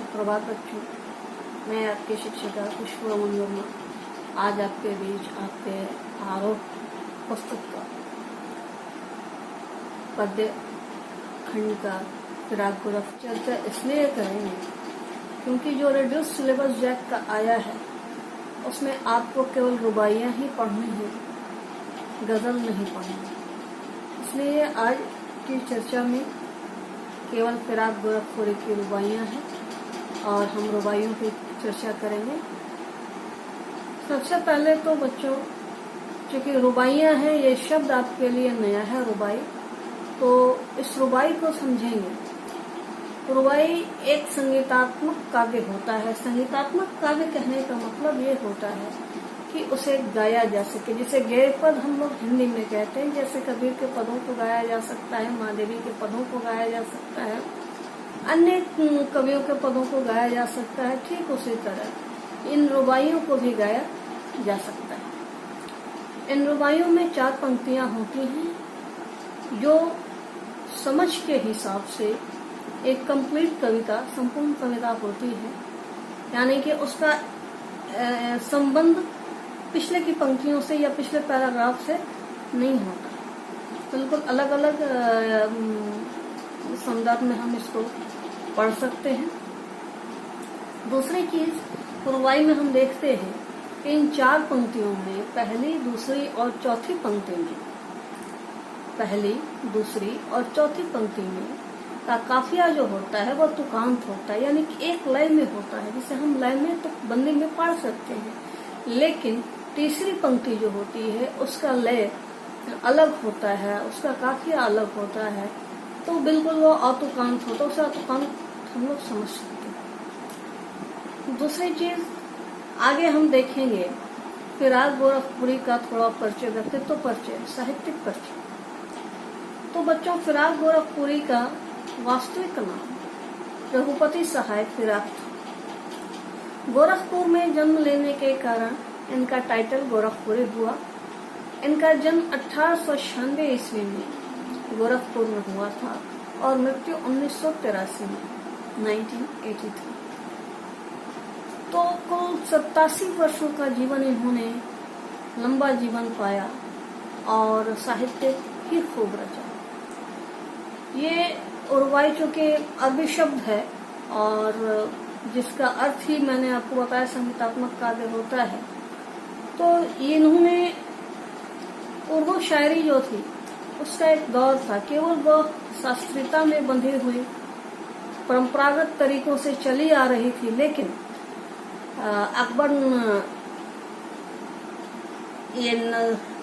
सुप्रभात बच्चों। मैं आपकी शिक्षिका खुशबू अमन वर्मा आज आपके बीच आपके आरोप पुस्तक का पद्य खंड का फिराक गुरफ चर्चा इसलिए करेंगे क्योंकि जो रिड्यूस सिलेबस जैक का आया है उसमें आपको केवल रुबाइयाँ ही पढ़नी है, गज़ल नहीं पढ़नी। इसलिए आज की चर्चा में केवल फिराक गोरखपुरी की रुबाइयाँ हैं और हम रुबाइयों की चर्चा करेंगे। सबसे पहले तो बच्चों, चूँकि रुबाइयाँ हैं, ये शब्द आपके लिए नया है रुबाई, तो इस रुबाई को समझेंगे। रुबाई एक संगीतात्मक काव्य होता है। संगीतात्मक काव्य कहने का मतलब ये होता है कि उसे गाया जा सके। जिसे गेय पद हम लोग हिंदी में कहते हैं, जैसे कबीर के पदों को गाया जा सकता है, महादेवी के पदों को गाया जा सकता है, अन्य कवियों के पदों को गाया जा सकता है, ठीक उसी तरह इन रुबाइयों को भी गाया जा सकता है। इन रुबाइयों में 4 पंक्तियां होती हैं जो समझ के हिसाब से एक कंप्लीट कविता, संपूर्ण कविता होती है। यानी कि उसका संबंध पिछले की पंक्तियों से या पिछले पैराग्राफ से नहीं होता, बिल्कुल अलग अलग संदर्भ में हम इसको पढ़ सकते हैं। दूसरी चीज रुबाई में हम देखते हैं कि इन 4 पंक्तियों में पहली, दूसरी और चौथी पंक्ति में, पहली, दूसरी और चौथी पंक्ति में का काफिया जो होता है वह तुकांत होता है, यानी कि एक लय में होता है, जिसे हम लय में तो बंदी में पढ़ सकते हैं। लेकिन तीसरी पंक्ति जो होती है उसका लय अलग होता है, उसका काफिया अलग होता है, तो बिल्कुल वो अतुकांत होता है। उसे अतुकांत हम लोग समझ सकते हैं। दूसरी चीज आगे हम देखेंगे फिराक गोरखपुरी का थोड़ा परिचय, व्यक्तित्व परिचय, साहित्यिक परिचय। तो बच्चों, फिराक गोरखपुरी का वास्तविक नाम रघुपति सहाय फिराक था। गोरखपुर में जन्म लेने के कारण इनका टाइटल गोरखपुरी हुआ। इनका जन्म 1896 ईस्वी में गोरखपुर में हुआ था और मृत्यु 1983 में 1983। तो कुल 87 वर्षों का जीवन इन्होंने लंबा जीवन पाया और साहित्य ही खूब रचा। ये रुबाई चूँकि अरबी शब्द है और जिसका अर्थ ही मैंने आपको बताया संगीतात्मक काव्य होता है, तो इन्होंने उर्दू शायरी जो थी उसका एक दौर था। केवल वो शास्त्रीयता में बंधी हुई परंपरागत तरीकों से चली आ रही थी, लेकिन अकबर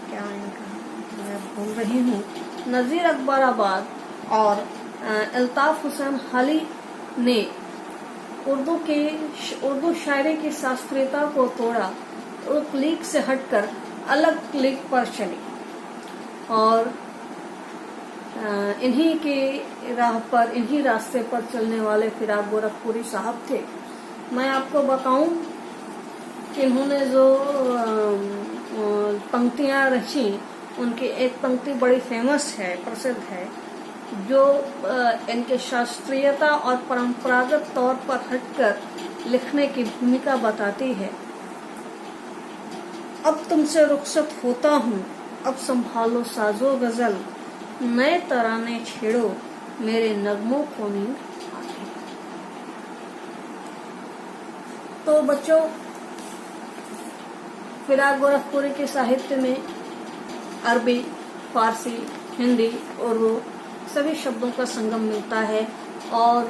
क्या मैं बोल रही हूँ, नजीर अकबराबाद और अल्ताफ हुसैन हाली ने उर्दू शायरी की शास्त्रीयता को तोड़ा, उस लीक से हटकर अलग लीक पर चली और इन्हीं के राह पर, इन्हीं रास्ते पर चलने वाले फिराक गोरखपुरी साहब थे। मैं आपको बताऊं कि इन्होंने जो पंक्तियां रची, उनकी एक पंक्ति बड़ी फेमस है, प्रसिद्ध है, जो इनके शास्त्रीयता और परंपरागत तौर पर हटकर लिखने की भूमिका बताती है। अब तुमसे रुखसत होता हूँ, अब संभालो साजो गजल, नए तराने छेड़ो, मेरे नगमों को नींद आती। तो बच्चों, फिराक गोरखपुरी के साहित्य में अरबी, फारसी, हिंदी, उर्दू सभी शब्दों का संगम मिलता है और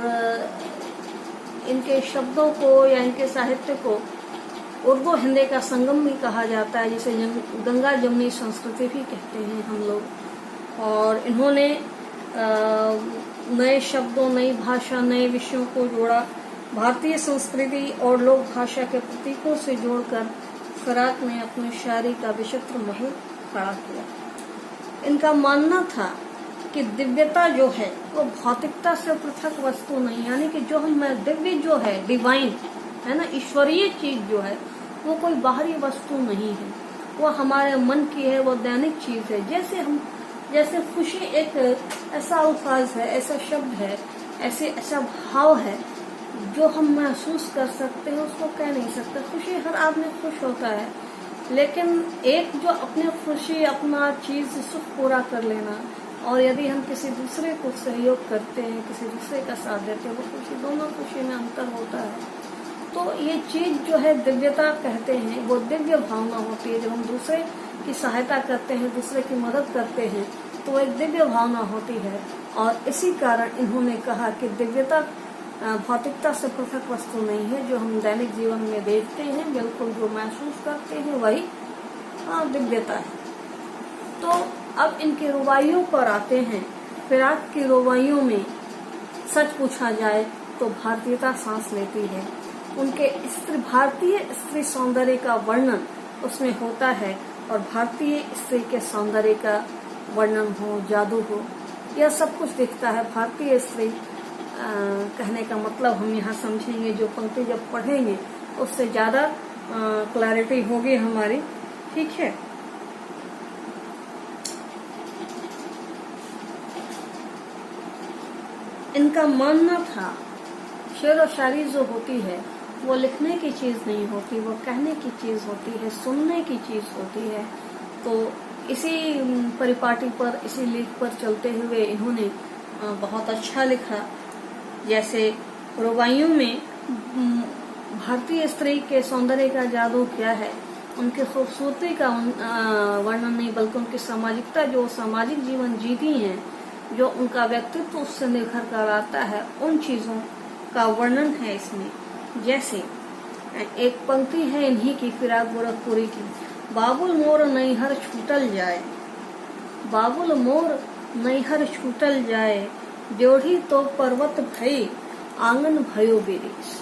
इनके शब्दों को या इनके साहित्य को उर्दू हिंदी का संगम भी कहा जाता है, जिसे गंगा जमुनी संस्कृति भी कहते हैं हम लोग। और इन्होंने नए शब्दों, नई भाषा, नए विषयों को जोड़ा, भारतीय संस्कृति और लोक भाषा के प्रतीकों से जोड़कर फिराक ने अपनी शायरी का विचित्र महल खड़ा किया। इनका मानना था कि दिव्यता जो है वो भौतिकता से पृथक वस्तु नहीं, यानी कि जो हम दिव्य जो है, डिवाइन है ना, ईश्वरीय चीज जो है वो कोई बाहरी वस्तु नहीं है, वो हमारे मन की है, वो दैनिक चीज है। जैसे खुशी एक ऐसा अल्फाज है, ऐसा शब्द है, ऐसा भाव है जो हम महसूस कर सकते हैं उसको कह नहीं सकते। खुशी, हर आदमी खुश होता है, लेकिन एक जो अपने खुशी, अपना चीज सुख पूरा कर लेना, और यदि हम किसी दूसरे को सहयोग करते हैं, किसी दूसरे का साथ देते हैं, वो खुशी, दोनों खुशी में अंतर होता है। तो ये चीज जो है दिव्यता कहते हैं, वो दिव्य भावना होती है। जब हम दूसरे की सहायता करते हैं, दूसरे की मदद करते हैं, तो एक दिव्य भावना होती है। और इसी कारण इन्होंने कहा कि दिव्यता भौतिकता से पृथक वस्तु नहीं है, जो हम दैनिक जीवन में देखते हैं, बिल्कुल जो महसूस करते हैं वही दिव्यता है। तो अब इनकी रुबाइयों पर आते हैं। फिराक की रुबाइयों में सच पूछा जाए तो भारतीयता सांस लेती है। उनके भारतीय स्त्री सौंदर्य का वर्णन उसमें होता है, और भारतीय स्त्री के सौंदर्य का वर्णन हो, जादू हो, यह सब कुछ दिखता है। भारतीय स्त्री कहने का मतलब हम यहाँ समझेंगे, जो पंक्ति जब पढ़ेंगे उससे ज्यादा क्लैरिटी होगी हमारी, ठीक है। इनका मानना था शेर और शायरी जो होती है वो लिखने की चीज नहीं होती, वो कहने की चीज होती है, सुनने की चीज होती है। तो इसी परिपाटी पर, इसी लेख पर चलते हुए इन्होंने बहुत अच्छा लिखा। जैसे रुबाइयों में भारतीय स्त्री के सौंदर्य का जादू क्या है, उनकी खूबसूरती का वर्णन नहीं, बल्कि उनकी सामाजिकता, जो सामाजिक जीवन जीती हैं, जो उनका व्यक्तित्व उससे निखर कर आता है, उन चीजों का वर्णन है इसमें। जैसे एक पंक्ति है इन्हीं की, फिराक गोरखपुरी की, बाबुल मोर नैहर छूटल जाए, बाबुल मोर नैहर छूटल जाए, जोड़ी तो पर्वत भई आंगन भयो बिरिस।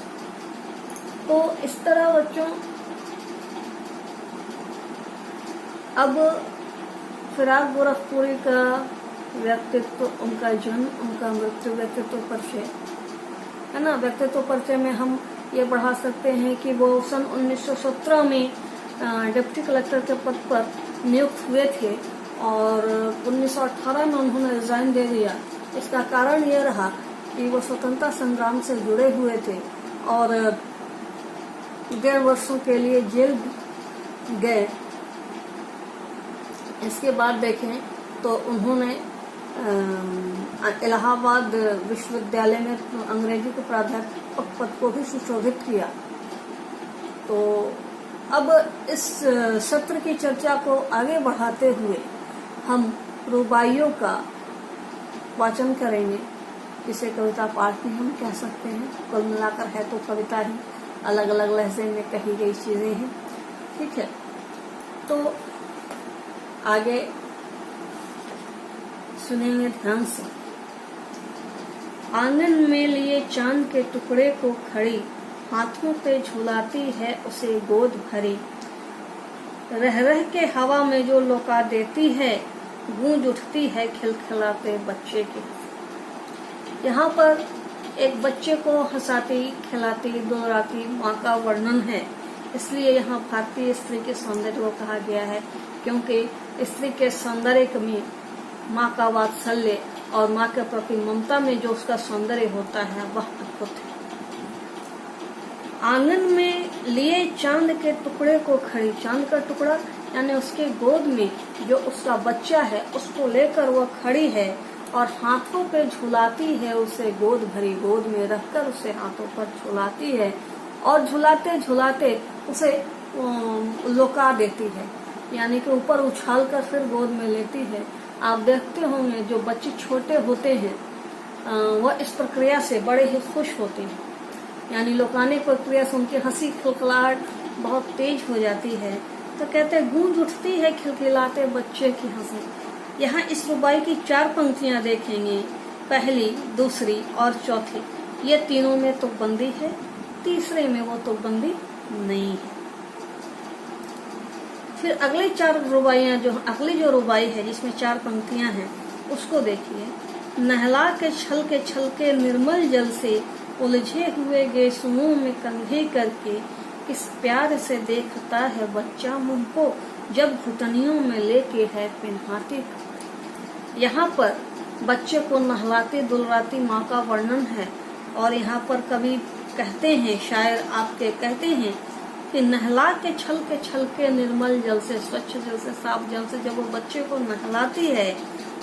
तो इस तरह बच्चों, अब फिराक गोरखपुरी का व्यक्तित्व, उनका जन्म, उनका मृत्यु, व्यक्तित्व परिचय है ना। व्यक्तित्व परिचय में हम ये बढ़ा सकते हैं कि वो सन 1917 में डिप्टी कलेक्टर के पद पर नियुक्त हुए थे, और 1918 में उन्होंने रिजाइन दे दिया। इसका कारण ये रहा कि वो स्वतंत्रता संग्राम से जुड़े हुए थे, और 1.5 वर्षों के लिए जेल गए। इसके बाद देखें तो उन्होंने इलाहाबाद विश्वविद्यालय में अंग्रेजी के प्राध्यापक पद को भी सुशोभित किया। तो अब इस सत्र की चर्चा को आगे बढ़ाते हुए हम रुबाइयों का वाचन करेंगे, जिसे कविता पाठ भी हम कह सकते हैं। कुल मिलाकर है तो कविता ही, अलग अलग लहजे में कही गई चीजें हैं, ठीक है। तो आगे सुनेंगे ध्यान से। आंगन में लिए चांद के टुकड़े को खड़ी, हाथों पे झुलाती है उसे गोद भरी, रह रह के हवा में जो लौका देती है, गूंज उठती है खिलखिलाते बच्चे की। यहाँ पर एक बच्चे को हंसाती, खिलाती, दुलारती माँ का वर्णन है, इसलिए यहाँ भारतीय स्त्री के सौंदर्य को कहा गया है, क्योंकि स्त्री के सौंदर्य में माँ का वात्सल्य और माँ के प्रति ममता में जो उसका सौंदर्य होता है वह अद्भुत है। आंगन में लिए चांद के टुकड़े को खड़ी, चांद का टुकड़ा यानी उसके गोद में जो उसका बच्चा है उसको लेकर वह खड़ी है, और हाथों पे झुलाती है उसे गोद भरी, गोद में रखकर उसे हाथों पर झुलाती है, और झुलाते झुलाते उसे लौका देती है, यानी कि ऊपर उछाल कर फिर गोद में लेती है। आप देखते होंगे जो बच्चे छोटे होते हैं वह इस प्रक्रिया से बड़े ही खुश होते हैं, यानी लौकाने प्रक्रिया से उनकी हंसी खिलखिलाहट बहुत तेज हो जाती है। तो कहते हैं गूंज उठती है खिलखिलाते बच्चे की हंसी। यहाँ इस रुबाई की 4 पंक्तियां देखेंगे, पहली, दूसरी और चौथी, ये तीनों में तुकबंदी है, तीसरे में वो तुकबंदी नहीं है। फिर अगले 4 रुबाइयां, जो अगली जो रुबाई है जिसमें 4 पंक्तियां हैं उसको देखिए। नहला के छल के निर्मल जल से, उलझे हुए गेसुओं में कंघे करके, किस प्यार से देखता है बच्चा मुझको, जब घुटनियों में लेके है पिन्हाती। यहाँ पर बच्चे को नहलाती दुलराती माँ का वर्णन है, और यहाँ पर कवि कहते हैं, शायर आपके कहते हैं कि नहला के छल के निर्मल जल से, स्वच्छ जल से, साफ जल से जब वो बच्चे को नहलाती है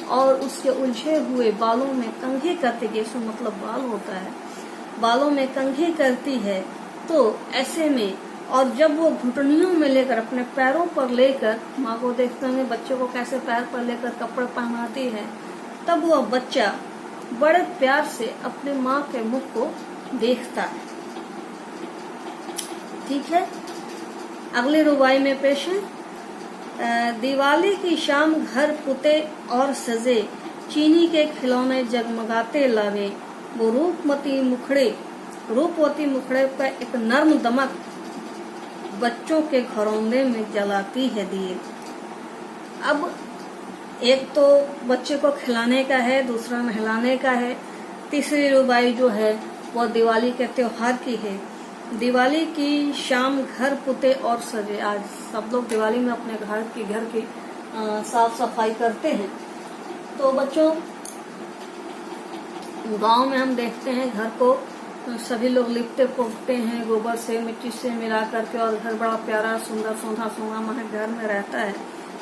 और उसके उलझे हुए बालों में कंघी करती है, इसमें मतलब बाल होता है, बालों में कंघी करती है, तो ऐसे में और जब वो घुटनियों में लेकर अपने पैरों पर लेकर, माँ को देखते होंगे बच्चे को कैसे पैर पर लेकर कपड़े पहनाती है, तब वह बच्चा बड़े प्यार से अपने माँ के मुख को देखता है। ठीक है, अगली रुबाई में पेश है। दिवाली की शाम घर पुते और सजे, चीनी के खिलौने जगमगाते लावे, वो रूपवती मुखड़े पर एक नर्म दमक बच्चों के घरौंदे में जलाती है दिए। अब एक तो बच्चे को खिलाने का है, दूसरा नहलाने का है, तीसरी रुबाई जो है वो दिवाली के त्योहार की है। दिवाली की शाम घर पुते और सजे, आज सब लोग दिवाली में अपने घर की साफ सफाई करते हैं। तो बच्चों, गांव में हम देखते हैं घर को सभी लोग लिपते पोतते हैं गोबर से, मिट्टी से मिला करके, और घर बड़ा प्यारा सुंदर सोना महक घर में रहता है,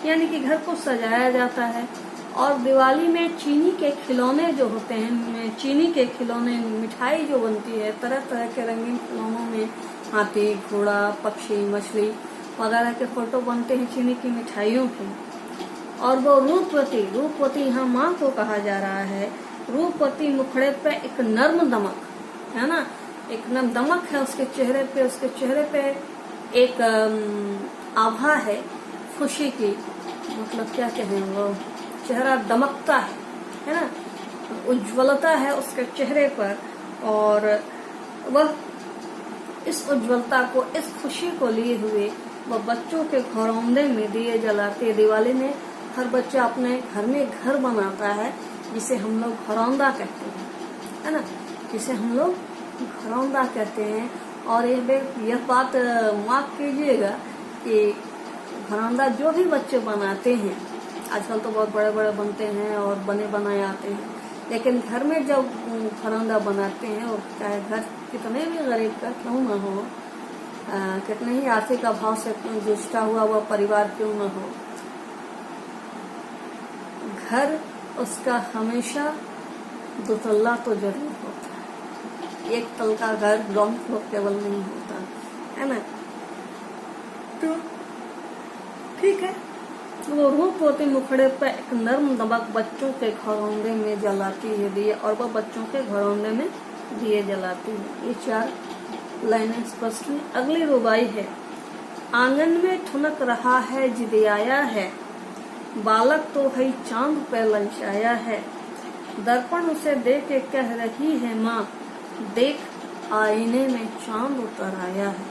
यानी कि घर को सजाया जाता है। और दिवाली में चीनी के खिलौने जो होते हैं, चीनी के खिलौने, मिठाई जो बनती है, तरह तरह के रंगीन खिलौनों में हाथी, घोड़ा, पक्षी, मछली वगैरह के फोटो बनते हैं चीनी की मिठाइयों के। और वो रूपवती यहाँ माँ को कहा जा रहा है, रूपवती मुखड़े पे एक नर्म दमक है ना, एक नर्म दमक है उसके चेहरे पे एक आभा है खुशी की, मतलब क्या कहें, वो चेहरा दमकता है ना, उज्ज्वलता है उसके चेहरे पर, और वह इस उज्ज्वलता को, इस खुशी को लिए हुए वह बच्चों के घरौंदे में दिए जलाते। दिवाली में हर बच्चा अपने घर में घर बनाता है, जिसे हम लोग घरौंदा कहते हैं, है ना, जिसे हम लोग घरौंदा कहते हैं। और यह बात माफ कीजिएगा कि घरौंदा जो भी बच्चे बनाते हैं, आजकल तो बहुत बड़े बड़े बनते हैं और बने बनाए आते हैं, लेकिन घर में जब घरौंदा बनाते हैं, और चाहे घर कितने भी गरीब का क्यों न हो, कितने ही आर्थिक अभाव से जूझता हुआ वह परिवार क्यों न हो, घर उसका हमेशा दुतल्ला तो जरूर होता है, एक तल का घर ग्राउंड फ्लोर केवल नहीं होता है ना। तो ठीक है, वो रूपवती मुखड़े पर एक नर्म दमक बच्चों के घरौंदे में जलाती है दिए, और वह बच्चों के घरौंदे में दिए जलाती है। ये 4 लाइनें स्पष्ट हुई। अगली रुबाई है। आंगन में ठुनक रहा है जिदियाया है, बालक तो है चांद पे ललचाया है, दर्पण उसे देख के कह रही है माँ, देख आईने में चांद उतर आया है।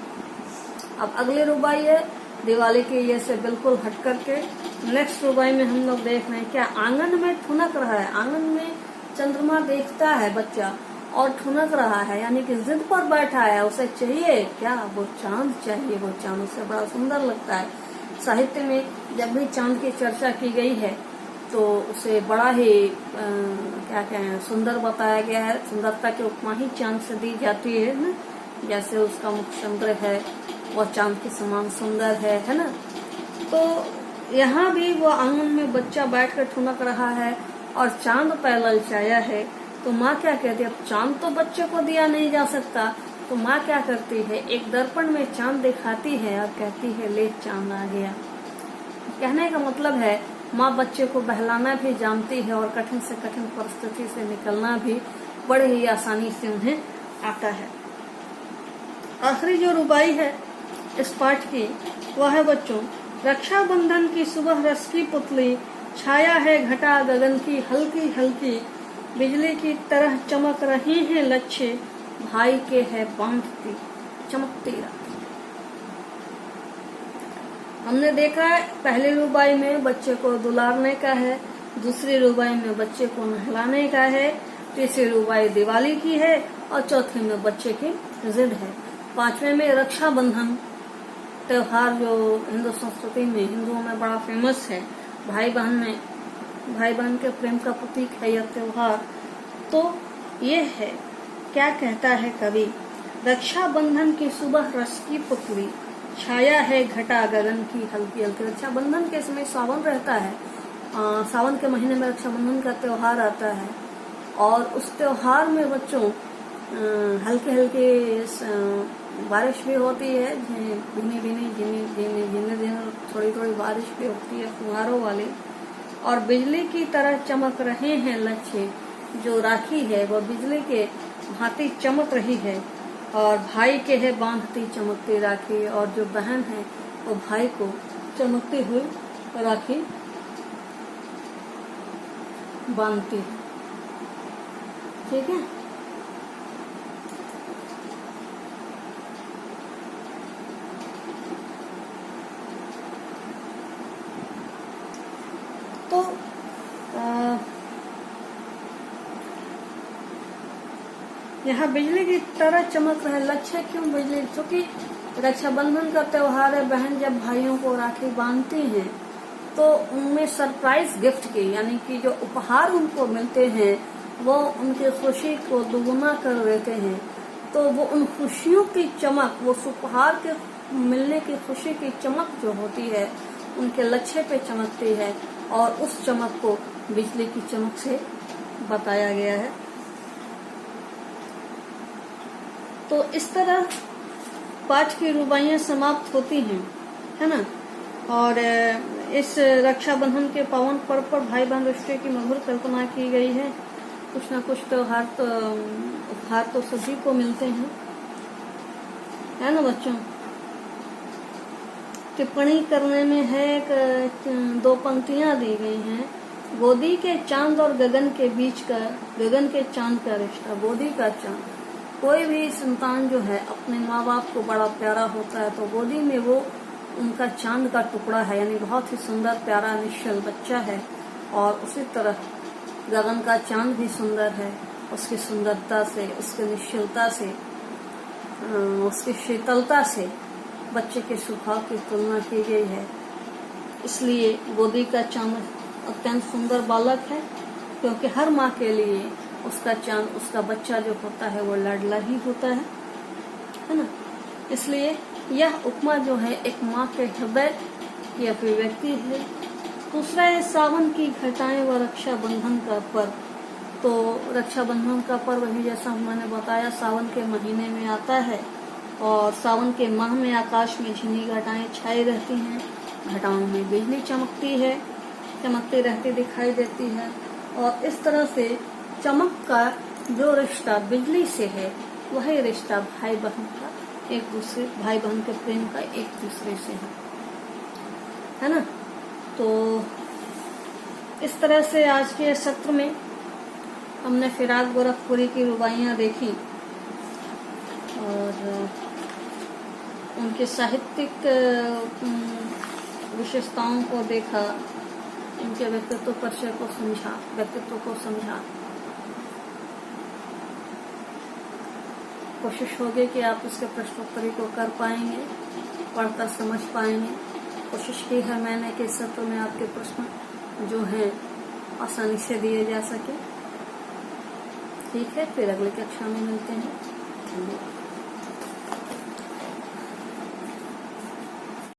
अब अगली रुबाई है दिवाली के ये से बिल्कुल हट करके नेक्स्ट रुबाई में हम लोग देख रहे हैं क्या, आंगन में ठुनक रहा है। आंगन में चंद्रमा देखता है बच्चा और ठुनक रहा है, यानी कि जिद पर बैठा है, उसे चाहिए क्या, वो चांद चाहिए, वो चांद उसे बड़ा सुंदर लगता है। साहित्य में जब भी चांद की चर्चा की गई है तो उसे बड़ा ही क्या कहें, सुंदर बताया गया है। सुंदरता की उपमा ही चांद से दी जाती है ना, जैसे उसका मुख चंद्र है वह चांद के समान सुंदर है ना। तो यहाँ भी वो आंगन में बच्चा बैठकर ठुनक रहा है और चांद पर ललचाया है। तो माँ क्या कहती है, अब चांद तो बच्चे को दिया नहीं जा सकता, तो माँ क्या करती है, एक दर्पण में चांद दिखाती है और कहती है ले चांद आ गया। कहने का मतलब है माँ बच्चे को बहलाना भी जानती है और कठिन से कठिन परिस्थिति से निकलना भी बड़े ही आसानी से उन्हें आता है। आखिरी जो रुबाई है इस पाठ की वह है बच्चों, रक्षाबंधन की सुबह रस की पुतली, छाया है घटा गगन की हल्की हल्की, बिजली की तरह चमक रही हैं लच्छे, भाई के है बांधती चमकती रात। हमने देखा है पहली रुबाई में बच्चे को दुलारने का है, दूसरी रुबाई में बच्चे को नहलाने का है, तीसरी रुबाई दिवाली की है और चौथे में बच्चे की जिद है। पांचवें में रक्षाबंधन त्योहार जो हिंदू संस्कृति में, हिंदुओं में बड़ा फेमस है, भाई बहन के प्रेम का प्रतीक है यह त्योहार। तो ये है क्या कहता है कवि, रक्षाबंधन की सुबह रस की पुतली, छाया है घटा गगन की हल्की हल्की। रक्षाबंधन के समय सावन रहता है, सावन के महीने में रक्षाबंधन का त्योहार आता है, और उस त्योहार में बच्चों हल्के हल्के बारिश भी होती है, धीमी धीमी धीमी धीमी धीमे धीमे थोड़ी थोड़ी बारिश भी होती है फुहारों वाली, और बिजली की तरह चमक रहे हैं लच्छे। जो राखी है वह बिजली के भांति चमक रही है, और भाई के है बांधती चमकती राखी, और जो बहन है वो भाई को चमकती हुई राखी बांधती है। ठीक है, तो यहाँ बिजली की तरह चमक रहे लच्छे। क्यों बिजली? क्योंकि रक्षाबंधन का त्योहार है, बहन जब भाइयों को राखी बांधती हैं तो उनमें सरप्राइज गिफ्ट की, यानी कि जो उपहार उनको मिलते हैं वो उनकी खुशी को दुगुना कर देते हैं। तो वो उन खुशियों की चमक, वो उपहार के मिलने की खुशी की चमक जो होती है उनके लच्छे पे चमकती है, और उस चमक को बिजली की चमक से बताया गया है। तो इस तरह पाठ की रुबाइयां समाप्त होती हैं, है ना। और इस रक्षाबंधन के पावन पर्व पर भाई बहन रिश्ते की मधुर कल्पना की गई है। कुछ न कुछ त्योहार तो उपहार तो सभी को मिलते हैं, है ना बच्चों। टिप्पणी करने में है दो पंक्तियां दी गई हैं। गोदी के चांद और गगन के बीच का, गगन के चांद का रिश्ता। गोदी का चांद, कोई भी संतान जो है अपने माँ बाप को बड़ा प्यारा होता है, तो गोदी में वो उनका चांद का टुकड़ा है, यानी बहुत ही सुंदर प्यारा निश्चल बच्चा है। और उसी तरह गगन का चांद भी सुंदर है, उसकी सुंदरता से, उसकी निश्चलता से, उसकी शीतलता से बच्चे के स्वभाव की तुलना की गई है। इसलिए गोदी का चांद अत्यंत सुंदर बालक है, क्योंकि हर माँ के लिए उसका चांद, उसका बच्चा जो होता है वो लाडला ही होता है ना। इसलिए यह उपमा जो है एक माँ के हृदय की अभिव्यक्ति है। दूसरा है सावन की घटाएं व रक्षाबंधन का पर्व। तो रक्षाबंधन का पर्व ही जैसा मैंने बताया सावन के महीने में आता है, और सावन के माह में आकाश में झिनी घटाएं छाई रहती हैं, घटाओं में बिजली चमकती रहती दिखाई देती है। और इस तरह से चमक का जो रिश्ता बिजली से है वही रिश्ता भाई बहन का एक दूसरे, भाई बहन के प्रेम का एक दूसरे से है ना। तो इस तरह से आज के सत्र में हमने फिराक गोरखपुरी की रुबाइयां देखी और उनके साहित्यिक विशेषताओं को देखा, उनके व्यक्तित्व परिचय को समझा, व्यक्तित्व को समझा। कोशिश होगी कि आप उसके प्रश्नोत्तरी को कर पाएंगे, पढ़कर समझ पाएंगे। कोशिश की है मैंने कि सत्र में आपके प्रश्न जो हैं आसानी से दिए जा सके। ठीक है, फिर अगली कक्षा में मिलते हैं। धन्यवाद।